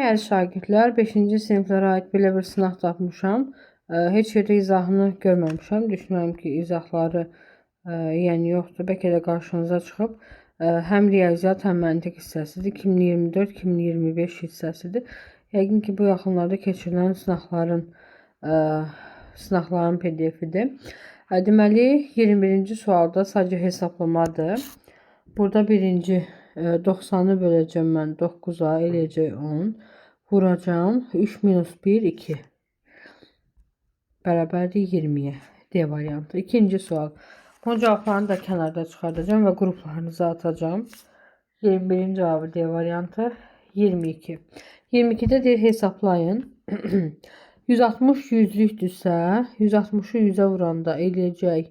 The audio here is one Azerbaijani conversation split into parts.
Əgər şagirdlər 5-ci siniflərə aid belə bir sınaq tapmışam. Heç yerdə izahını görməmişəm. Düşünürəm ki, izahları yəni yoxdur. Bəlkə də qarşınıza çıxıb. Həm riyaziyyat, həm məntiq hissəsidir. 2024-2025 hissəsidir. Yəqin ki, bu yaxınlarda keçirilən sınaqların PDF-idir. Deməli, 21-ci sualda sadəcə hesablamadır. Burada birinci 90'ı böləcəm mən 9'a, eləyəcək 10. Vuracam 3 minus 1, 2. Bərabərdir 20'ye. D variantı. İkinci sual. Bunun cavablarını da kənarda çıxardacağım və qruplarınıza atacağım. 21'in cavabı D variantı 22. 22'de deyir hesaplayın. 160 yüzlükdürsə, 160'ı 100'ə vuranda eləyəcək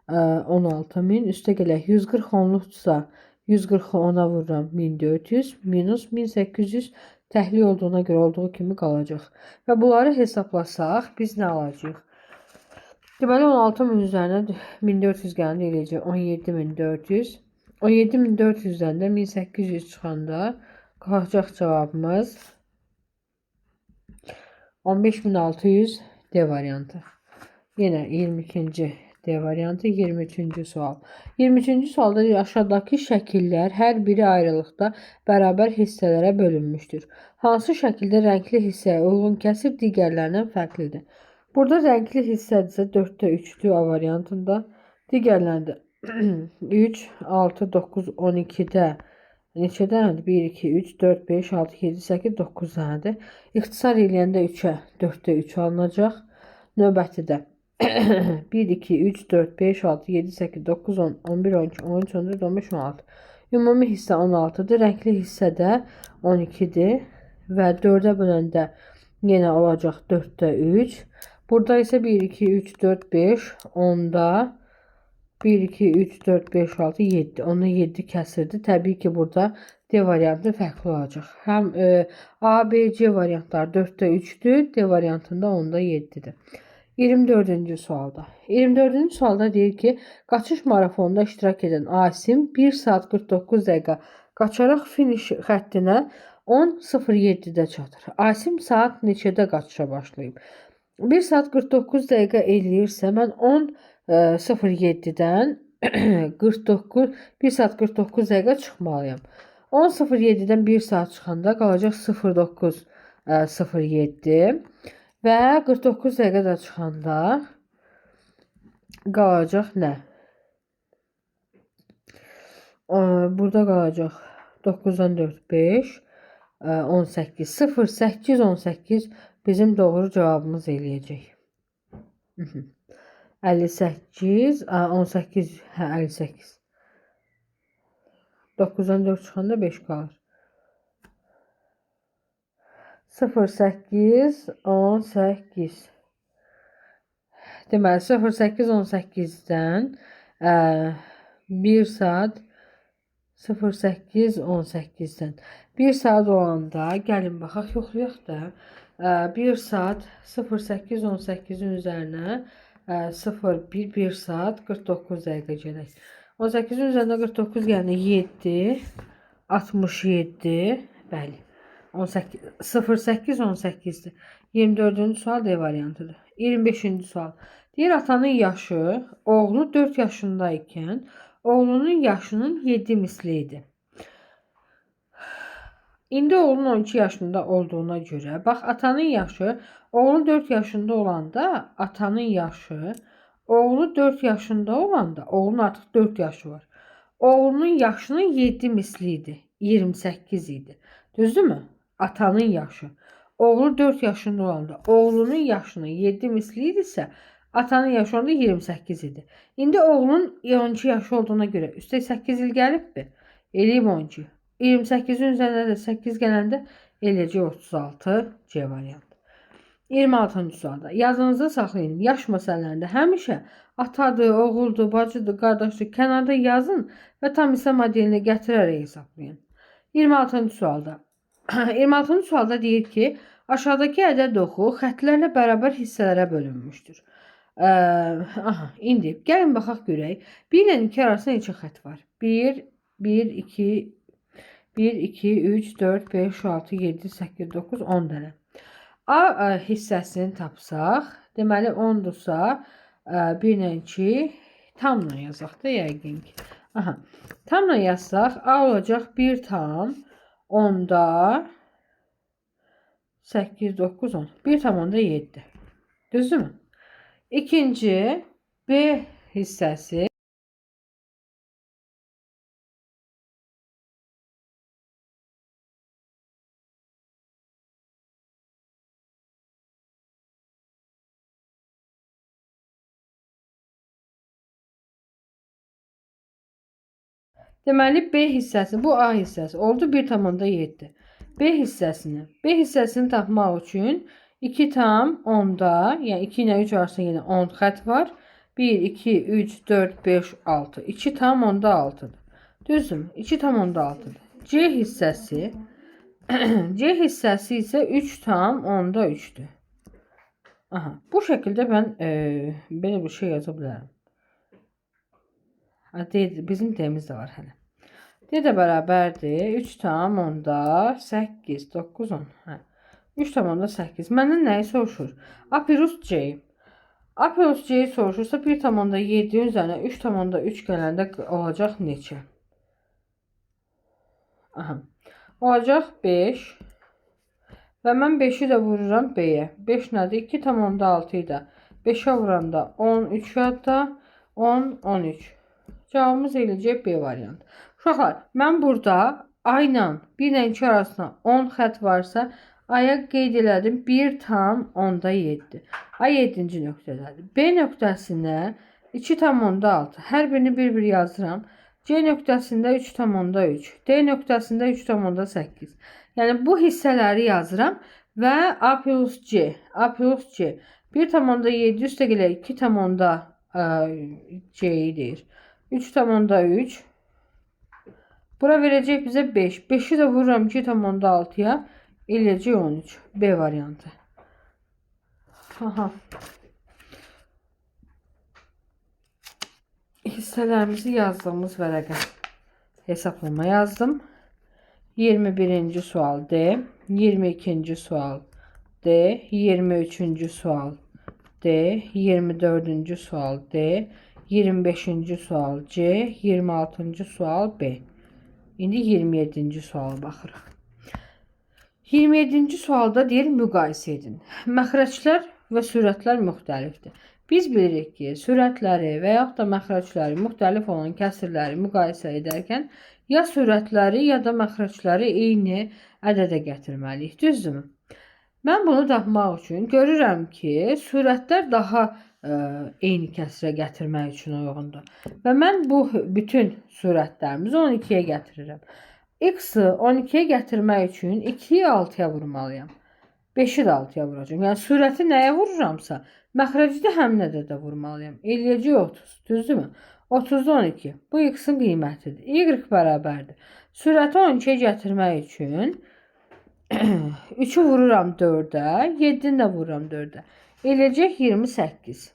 16.000. Üstə gələk 140 onluqdursa 140'ı 10'a vururam 1400 minus 1800 təhliyə olduğuna görə olduğu kimi qalacaq. Və bunları hesablasaq biz nə alacağıq? Deməli 16.000 üzərinə 1400 gəlində eləyəcək 17.400. 17.400'dən də 1800 çıxanda qalacaq cavabımız 15.600 D variantı. Yenə 22-ci D variantı. 23-cü sual. 23-cü sualda aşağıdakı şəkillər hər biri ayrılıqda bərabər hissələrə bölünmüşdür. Hansı şəkildə rəngli hissəyə uyğun kəsir digərlərindən fərqlidir? Burada rəngli hissədirsə 4'də 3'dür A variantında. Digərlərində 3, 6, 9, 12'də neçədəndir? 1, 2, 3, 4, 5, 6, 7, 8, 9 dənədir. İxtisar eləyəndə 3'ə 4'də 3 alınacaq. Növbətidə 1, 2, 3, 4, 5, 6, 7, 8, 9, 10, 11, 12, 13, 14, 15, 16. Ümumi hissə 16'dır. Rəngli hissə də 12'dir. Və 4'ə böləndə yenə olacaq 4'də 3. Burada isə 1, 2, 3, 4, 5, 10'da 1, 2, 3, 4, 5, 6, 7. Onda 7 kəsirdi. Təbii ki, burada D variantı fərqli olacaq. Həm A, B, C variantları 4'də 3'dür. D variantında 10'da 7'dir. 24-cü sualda. 24-cü sualda deyir ki, qaçış marafonunda iştirak edən Asim 1 saat 49 dəqiqə qaçaraq finiş xəttinə 10:07-də çatır. Asim saat neçədə qaçışa başlayıb? 1 saat 49 dəqiqə eləyirsə, mən 10:07-dən 1 saat 49 dəqiqə çıxmalıyam. 10:07-dən 1 saat çıxanda qalacaq 09:07 və 49 dəqiqə də çıxanda qalacaq nə? Burada qalacaq 9'dan 4, 5, 18, 08, 18 bizim doğru cavabımız eləyəcək. 58, 18, 58. 9'dan 4 çıxanda 5 qalır. 08, 18. Deməli 08, 18'dən 1 saat 08, 18'dən 1 saat olanda gəlin baxaq, yoxlayaq da 1 saat 08, 18'in üzərinə 1 saat 49 dəqiqə gələk. 18'in üzərində 49 gəlində 7, 67, bəli. 08, 18'dir. 24'cü sual D variantıdır. 25'ci sual. Deyir atanın yaşı oğlu 4 yaşındayken oğlunun yaşının 7 misli idi. İndi oğlunun 12 yaşında olduğuna göre bax atanın yaşı oğlu 4 yaşında olanda atanın yaşı oğlu 4 yaşında olanda oğlunun artıq 4 yaşı var. Oğlunun yaşının 7 misli idi. 28 idi. Düzdürmü? Atanın yaşı. Oğlu 4 yaşında olanda oğlunun yaşının 7 misli idisə atanın yaşı onda 28 idi. İndi oğlunun 12 yaşı olduğuna göre üstə 8 il gəlibdir. Eləyib 12. 28'in üzərində də 8 gələndə eləyəcək 36 C variantı. 26-cı sualda. Yazınızı saxlayın. Yaş məsələlərində həmişə atadır, oğuldur, bacıdır, qardaşdır kənarda yazın və tam hissə modelini gətirərək hesablayın. 26-cı sualda. 26-cı sualda deyir ki, aşağıdakı ədəd oxu xətlərlə bərabər hissələrə bölünmüşdür. İndi gəlin baxaq görək. 1 ilə 2 arasında neçə xətt var? 1, 1, 2, 1, 2, 3, 4, 5, 6, 7, 8, 9, 10 dənə. A hissəsini tapsaq, deməli 10-dursa, 1 ilə 2 tamla yazaq da yəqin ki. Aha. Tamla yazsaq, A olacaq 1 tam 10-da 8, 9, 10. 1 tam 10-da 7. Düzdürmü? İkinci B hissəsi. Deməli B hissəsi, bu A hissəsi oldu 1 tam 10-da 7. B hissəsini tapmaq üçün 2 tam 10-da, yəni 2 ilə 3 arasında yenə 10 xətt var. 1, 2, 3, 4, 5, 6. 2 tam 10-da 6-dır. Düzdürmü? 2 tam 10-da 6-dır. C hissəsi C hissəsi isə 3 tam 10-da 3-dür. Aha, bu şəkildə mən belə bir şey yaza bilərəm. Bizim D'miz də var hələ. D də bərabərdir 3 tam 10-da 8, 9, 10. Hə. 3 tam 10-da 8. Məndən nəyi soruşur? A plus C. A plus C soruşursa 1 tam 10-da 7 üzərinə 3 tam 10-da 3 gələndə olacaq neçə? Aha. Olacaq 5. Və mən 5-i də vururam B-yə. 5 nədir? 2 tam 10-da 6-yı da 5-ə vuranda 10, 3 yadda 10, 13. Cavabımız eləcək B variantı. Uşaqlar, mən burada A ilə 1 ilə 2 arasında 10 xətt varsa, A-ya qeyd elədim 1 tam 10-da 7. A 7-ci nöqtədədir. B nöqtəsinə 2 tam 10-da 6. Hər birini bir-bir yazıram. C nöqtəsində 3 tam 10-da 3. D nöqtəsində 3 tam 10-da 8. Yəni bu hissələri yazıram və A plus C. A plus C. 1 tam 10-da 7 üstə gələ 2 tam 10-da C-yi deyir. 3 tam 10-da 3. Bura verəcək bizə 5. 5-i də vururam 2 tam 10-da 6-ya. Eləcək 13. B variantı. Aha. Hissələrimizi yazdığımız vərəqə hesablama yazdım. 21-ci sual D. 22-ci sual D. 23-cü sual D. 24-cü sual D. 25-ci sual C, 26-cı sual B. İndi 27-ci suala baxırıq. 27-ci sualda deyir, müqayisə edin. Məxrəclər və sürətlər müxtəlifdir. Biz bilirik ki, sürətləri və yaxud da məxrəcləri müxtəlif olan kəsirləri müqayisə edərkən ya sürətləri ya da məxrəcləri eyni ədədə gətirməliyik. Düzdürmü? Mən bunu tapmaq üçün görürəm ki, sürətlər daha eyni kəsrə gətirmək üçün uyğundur. Və mən bu bütün sürətlərimizi 12-yə gətirirəm. X-ı 12-yə gətirmək üçün 2-yi 6-ya vurmalıyam. 5-i də 6-ya vuracağım. Yəni sürəti nəyə vururamsa, məxrəci də həmin ədədə vurmalıyam. Eləyəcək 30. Düzdürmü? 30-da 12. Bu X-ın qiymətidir. Y bərabərdir. Sürəti 12-yə gətirmək üçün 3-ü vururam 4-ə, 7-ni də vururam 4-ə. Eləcək 28.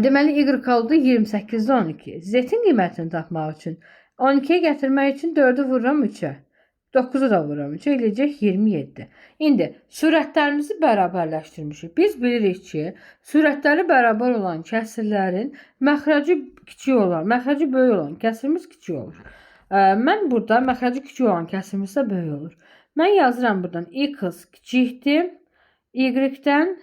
Deməli, Y oldu 28-də 12. Z-in qiymətini tapmaq üçün 12-yə gətirmək üçün 4-ü vururam 3-ə. 9-u da vururam 3-ə, eləyəcək 27. İndi sürətlərimizi bərabərləşdirmişik. Biz bilirik ki, sürətləri bərabər olan kəsirlərin məxrəci kiçik olan, məxrəci böyük olan kəsirimiz kiçik olur. Mən burada məxrəci kiçik olan kəsirimiz də böyük olur. Mən yazıram buradan X kiçikdir Y-dən,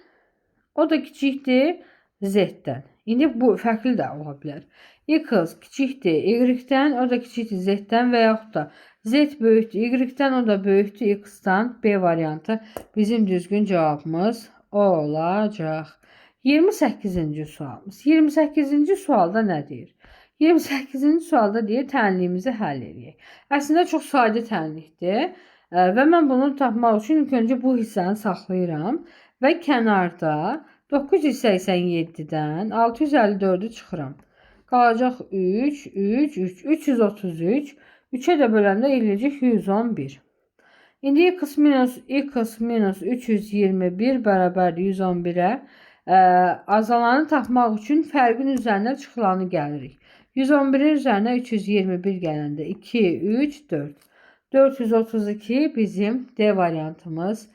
o da kiçikdir Z-dən. İndi bu fərqli də ola bilər. X kiçikdir Y-dən, o da kiçikdir Z-dən və yaxud da Z böyükdür Y-dən, o da böyükdür X-dan. B variantı bizim düzgün cavabımız olacaq. 28-ci sualımız. 28-ci sualda nə deyir? 28-ci sualda deyir, tənliyimizi həll edək. Əslində çox sadə tənlikdir və mən bunu tapmaq üçün ilk öncə bu hissəni saxlayıram və kənarda 987-dən 654-ü çıxıram. Qalacaq 3, 3, 3, 333. 3-ə də böləndə eləyəcək 111. İndi x minus 321 bərabərdir 111-ə. Azalanı tapmaq üçün fərqin üzərinə çıxılanı gəlirik. 111-in üzərinə 321 gələndə 2, 3, 4. 432 bizim D variantımız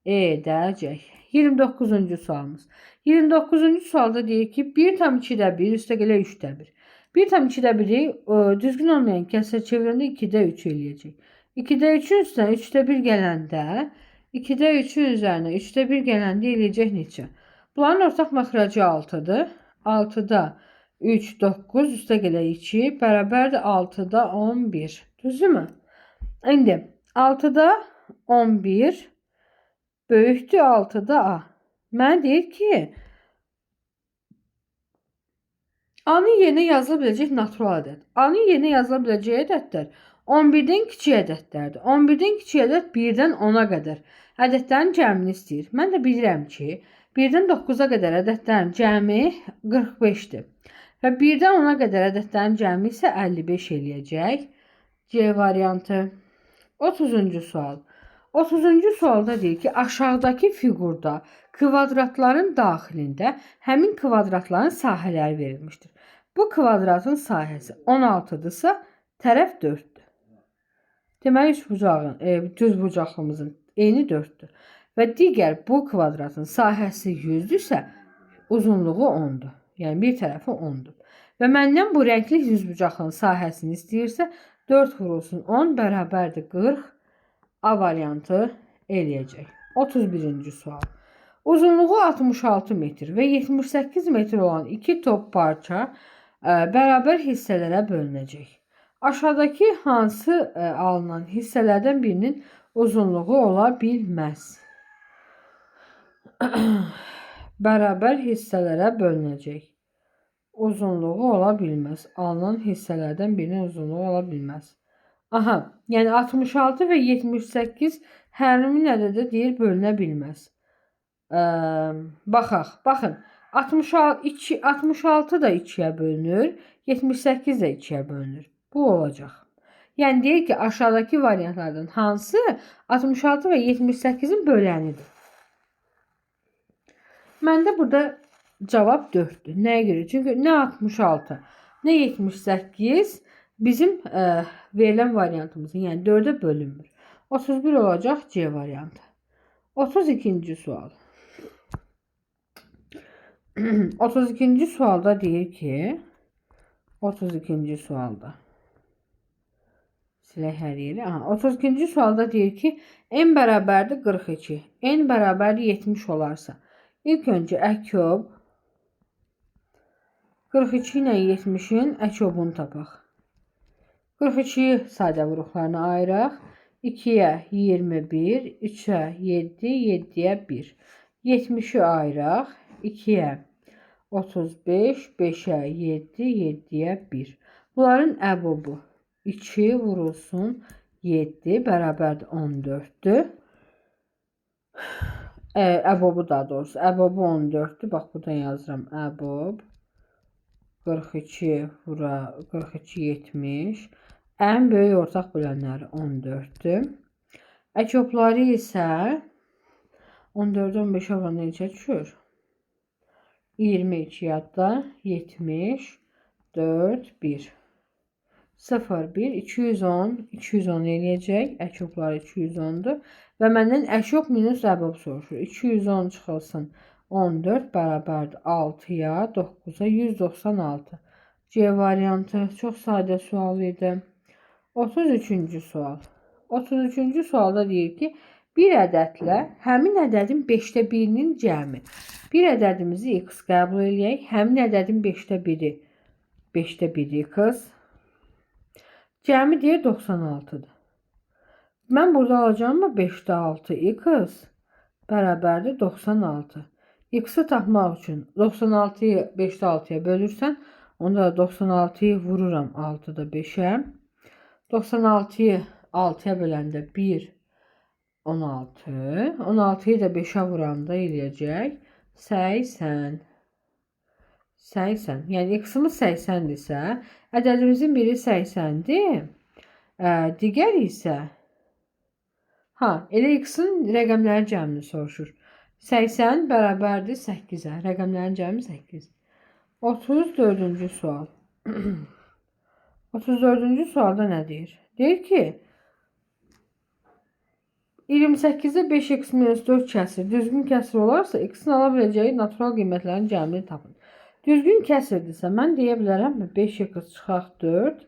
edəcək. 29-cu sualımız. 29-cu sualda deyir ki, 1/2-də 1 üstəgələ 3-də 1. 1/2-də 1-i düzgün olmayan kəsrə çevirəndə 2-də 3 eləyəcək. 2-də 3-ün üstünə 3-də 1 gələndə 2-də 3-ün üzərinə 3-də 1 gələndə eləyəcək neçə? Bunların ortaq məxrəci 6-dır. 6-da 3, 9 üstəgələ 2 bərabərdir 6-da 11. Düzdürmü? İndi 6-da 11 böyükdür 6-da A. Mənə deyir ki, A-nın yerinə yazıla biləcək natural ədəd. A-nın yerinə yazıla biləcək ədədlər 11-dən kiçik ədədlərdir. 11-dən kiçik ədəd 1-dən 10-a qədər ədədlərin cəmini istəyir. Mən də bilirəm ki, 1-dən 9-a qədər ədədlərin cəmi 45-dir. Və 1-dən 10-a qədər ədədlərin cəmi isə 55 eləyəcək. C variantı. 30-cu sual. 30-cu sualda deyir ki, aşağıdakı fiqurda kvadratların daxilində həmin kvadratların sahələri verilmişdir. Bu kvadratın sahəsi 16-dırsa, tərəf 4-dür. Deməli, düz bucaqlımızın eni 4-dür. Və digər bu kvadratın sahəsi 100-dürsə, uzunluğu 10-dur. Yəni, bir tərəfi 10-dur. Və məndən bu rəngli düz bucaqlının sahəsini istəyirsə, 4 vurulsun 10 bərabərdir 40. A variantı eləyəcək. 31-ci sual. Uzunluğu 66 metr və 78 metr olan iki top parça bərabər hissələrə bölünəcək. Aşağıdakı hansı alınan hissələrdən birinin uzunluğu ola bilməz? Bərabər hissələrə bölünəcək. Uzunluğu ola bilməz. Alınan hissələrdən birinin uzunluğu ola bilməz. Aha, yəni 66 və 78 həmin ədədə deyir bölünə bilməz. Baxaq, baxın. 66 da 2-yə bölünür, 78 də 2-yə bölünür. Bu olacaq. Yəni deyir ki, aşağıdakı variantlardan hansı 66 və 78-in bölənidir? Məndə burada cavab 4-dür. Nəyə görə? Çünki nə 66, nə 78 bizim verilən variantımızın, yəni 4-ə bölünmür. 31 olacaq C variantı. 32-ci sual. 32-ci sualda deyir ki, 32-ci sualda silək hər yeri. 32-ci sualda deyir ki, n bərabərdir 42. N bərabərdir 70 olarsa, ilk öncə əkyob 42 ilə 70-in əkobunu tapaq. 42-yi sadə vuruqlarına ayıraq. 2-yə 21, 3-ə 7, 7-yə 1. 70-i ayıraq. 2-yə 35, 5-ə 7, 7-yə 1. Bunların əbobu 2 vurulsun 7 bərabərdir 14-dür. Əbobu daha doğrusu. Əbobu 14-dür. Bax, buradan yazıram. Əbob 42 vura 42, 70. Ən böyük ortaq bölənləri 14-dür. Əkobları isə 14-ü 15-ə vuranda neçə düşür? 22 yadda, 70, 4, 1. 0, 1, 210, 210 eləyəcək. Əkobları 210-dur. Və məndən əkyob minus əbob soruşur. 210 çıxılsın 14 bərabərdir 6-ya, 9-a, 196. C variantı çox sadə sual idi. 33-cü sual. 33-cü sualda deyir ki, bir ədədlə həmin ədədin 5-də 1-nin cəmi. Bir ədədimizi x qəbul eləyək. Həmin ədədin 5-də 1-i 5-də 1 x. Cəmi deyir 96-dır. Mən burada alacağım 5-də 6 x bərabərdir 96. X-i tapmaq üçün 96-yı 5-də 6-ya bölürsən, onda 96-yı vururam 6-da 5-ə. 96-yı 6-ya böləndə 1, 16. 16-yı da 5-ə vuranda eləyəcək 80. 80. Yəni x-imiz 80-dirsə, ədədimizin biri 80-dir. Digəri isə elə x-in rəqəmlərin cəmini soruşur. 80 bərabərdir 8-ə. Rəqəmlərin cəmi 8. 34-cü sual. 34-cü sualda nə deyir? Deyir ki, 28-də 5x minus 4 kəsir düzgün kəsir olarsa, x-in ala biləcəyi natural qiymətlərin cəmini tapın. Düzgün kəsirdirsə, mən deyə bilərəm 5x çıxaq 4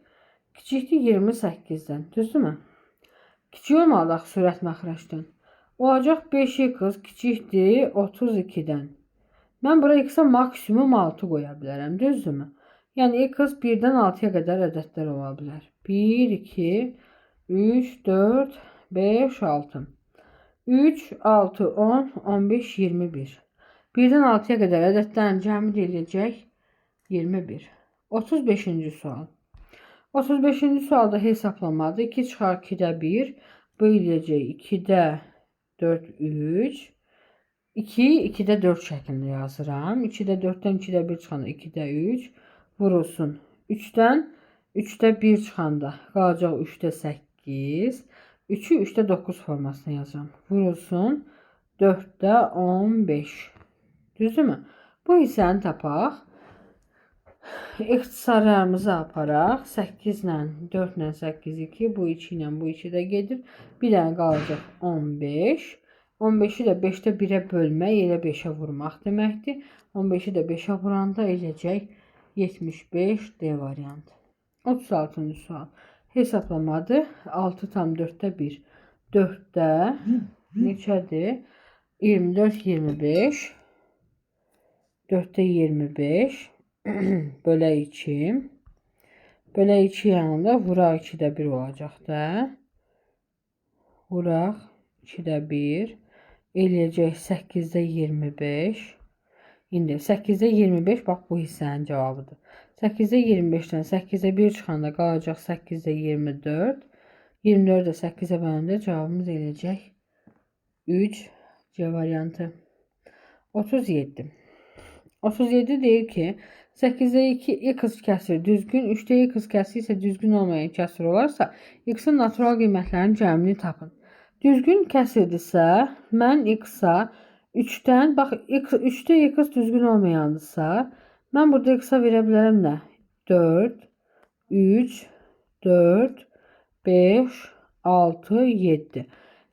kiçikdir 28-dən. Düzdürmü? Kiçik olmalı axı sürət məxrəcdən. Olacaq 5x kiçikdir 32-dən. Mən bura x-a maksimum 6 qoya bilərəm. Düzdürmü? Yəni x 1-dən 6-ya qədər ədədlər ola bilər. 1, 2, 3, 4, 5, 6. 3, 6, 10, 15, 21. 1-dən 6-ya qədər ədədlərin cəmi deyiləcək 21. 35-ci sual. 35-ci sualda hesablamadı. 2 çıxar 2-də 1. Bu eləyəcək 2-də 4, 3. 2, 2-də 4 şəklində yazıram. 2-də 4-dən 2-də 1 çıxanda 2-də 3. Vurulsun. 3-dən 3-də 1 çıxanda qalacaq 3-də 8. 3-ü 3-də 9 formasına yazıram. Vurulsun. 4-də 15. Düzdürmü? Bu hissəni tapaq. İxtisarlarımızı aparaq. 8 ilə 4 ilə 8, 2. Bu 2 ilə bu 2 də gedir. Bir dənə qalacaq 15. 15-i də 5-də 1-ə bölmək, elə 5-ə vurmaq deməkdir. 15-i də 5-ə vuranda eləcək 75 D variantı. 36-cı sual. Hesablamadı. 6 tam 4-də 1. 4-də neçədir? 24, 25. 4'te 25 bölə 2. Bölə 2 yanında vuraq 2'də 1 olacaq da. Vuraq 2'də 1. Eləyəcək 8'də 25. İndi 8'də 25 bax bu hissənin cavabıdır. 8'də 25'dən 8'də 1 çıxanda qalacaq 8'də 24. 24'də 8'ə böləndə cavabımız eləyəcək 3 C variantı. 37. 37 deyir ki 8'də 2 x kəsir düzgün, 3'də x kəsir isə düzgün olmayan kəsir olarsa x-in natural qiymətlərinin cəmini tapın. Düzgün kəsirdirsə mən x-a 3'dən bax 3'də x düzgün olmayandırsa mən burada x-a verə bilərəm nə? 4, 3, 4, 5, 6, 7.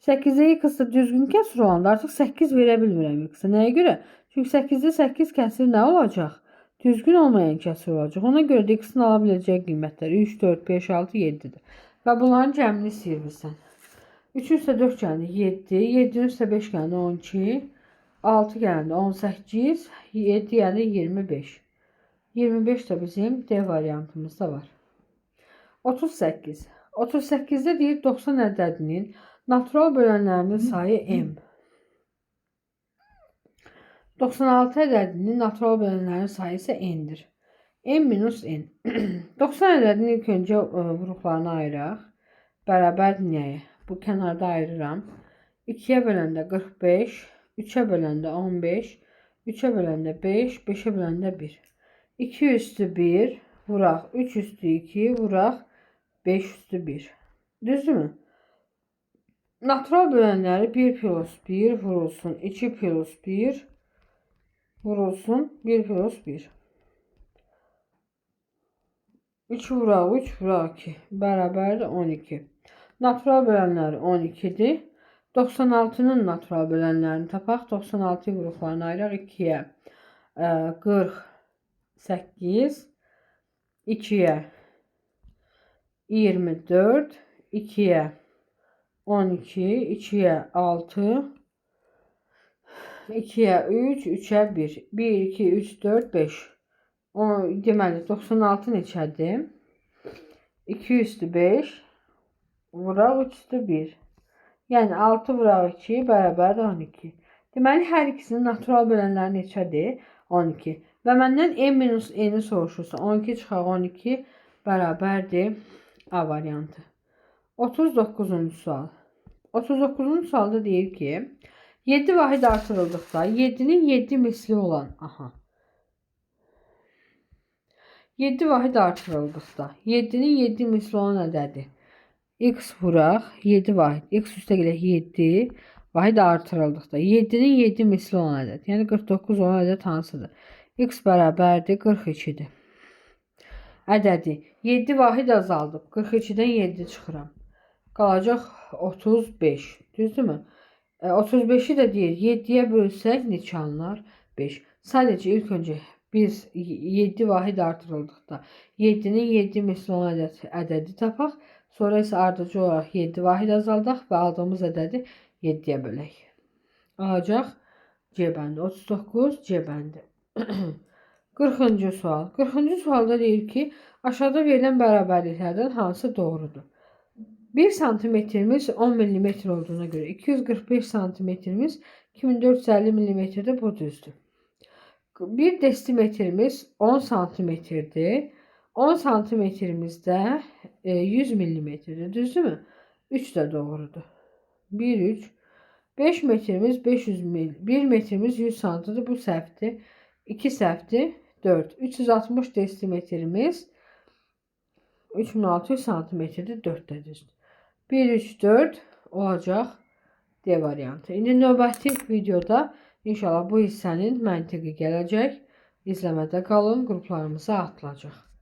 8'də x da düzgün kəsir olanda artıq 8 verə bilmirəm x-a. Nəyə görə? Çünki 8'də 8 kəsir nə olacaq? Düzgün olmayan kəsir olacaq. Ona görə də x-in ala biləcəyi qiymətləri 3, 4, 5, 6, 7-dir. Və bunların cəmini istəyirsən. 3 üstə 4 gəldi 7, 7 üstə 5 gəldi 12, 6 gəldi 18, 7 yəni 25. 25 də bizim D variantımızda var. 38. 38'də deyir 90 ədədinin natural bölənlərinin sayı m. 96 ədədinin natural bölənlərin sayı isə n'dir. M minus n. 90 ədədinin ilk öncə vuruqlarını ayıraq. Bərabər nəyə? Bu kənarda ayırıram. 2'yə böləndə 45, 3'ə böləndə 15, 3'ə böləndə 5, 5'ə böləndə 1. 2 üstü 1 vuraq 3 üstü 2 vuraq 5 üstü 1. Düzdürmü? Natural bölənləri 1 plus 1 vurulsun 2 plus 1 vurulsun 1 plus 1. 3 vuraq 3 vuraq 2 bərabərdir 12. Natural bölənləri 12'dir. 96'nın natural bölənlərini tapaq. 96 vuruqlarını ayıraq 2'yə 48, 2'yə 24, 2'yə 12, 2'yə 6, 2'yə 3, 3'ə 1. 1, 2, 3, 4, 5. Deməli 96 neçədir? 2 üstü 5 vuraq 3 üstü 1. Yəni 6 vuraq 2 bərabərdir 12. Deməli hər ikisinin natural bölənləri neçədir? 12. Və məndən m minus n'ni soruşursa 12 çıxaq 12 bərabərdir A variantı. 39-cu sual. 39-cu sualda deyir ki 7 vahid artırıldıqda 7'nin 7 misli olan, 7 vahid artırıldıqda 7'nin 7 misli olan ədədi x vuraq 7 vahid, x üstəgələ 7 vahid artırıldıqda 7'nin 7 misli olan ədəd, yəni 49 olan ədəd hansıdır? X bərabərdir 42-dir. Ədədi 7 vahid azaldıb 42-dən 7 çıxıram. Qalacaq 35. Düzdürmü? 35'i də deyir 7'yə bölsək neçə alınır? 5. Sadəcə ilk öncə biz 7 vahid artırıldıqda 7'nin 7 misli olan ədədi tapaq. Sonra isə ardıcı olaraq 7 vahid azaldaq və aldığımız ədədi 7'yə bölək. Alacaq C bəndi 39, C bəndi. 40-cı sual. 40-cı sualda deyir ki, aşağıda verilən bərabərliklərdən hansı doğrudur? 1 santimetrimiz 10 mm olduğuna göre 245 santimetrimiz 2450 mm'de bu düzdür. 1 desimetrimiz 10 santimetrdir. 10 santimetrimizdə 100 mm'dir. Düzdürmü? 3 de doğrudur. 1, 3. 5 metrimiz 500 mil. 1 metrimiz 100 santidir. Bu səhvdir. 2 səhvdir. 4. 360 desimetrimiz 3600 santimetrdir. 4 de düzdür. 1, 3, 4 olacaq D variantı. İndi növbəti videoda inşallah bu hissənin məntiqi gələcək. İzləmədə qalın, qruplarımıza atılacaq.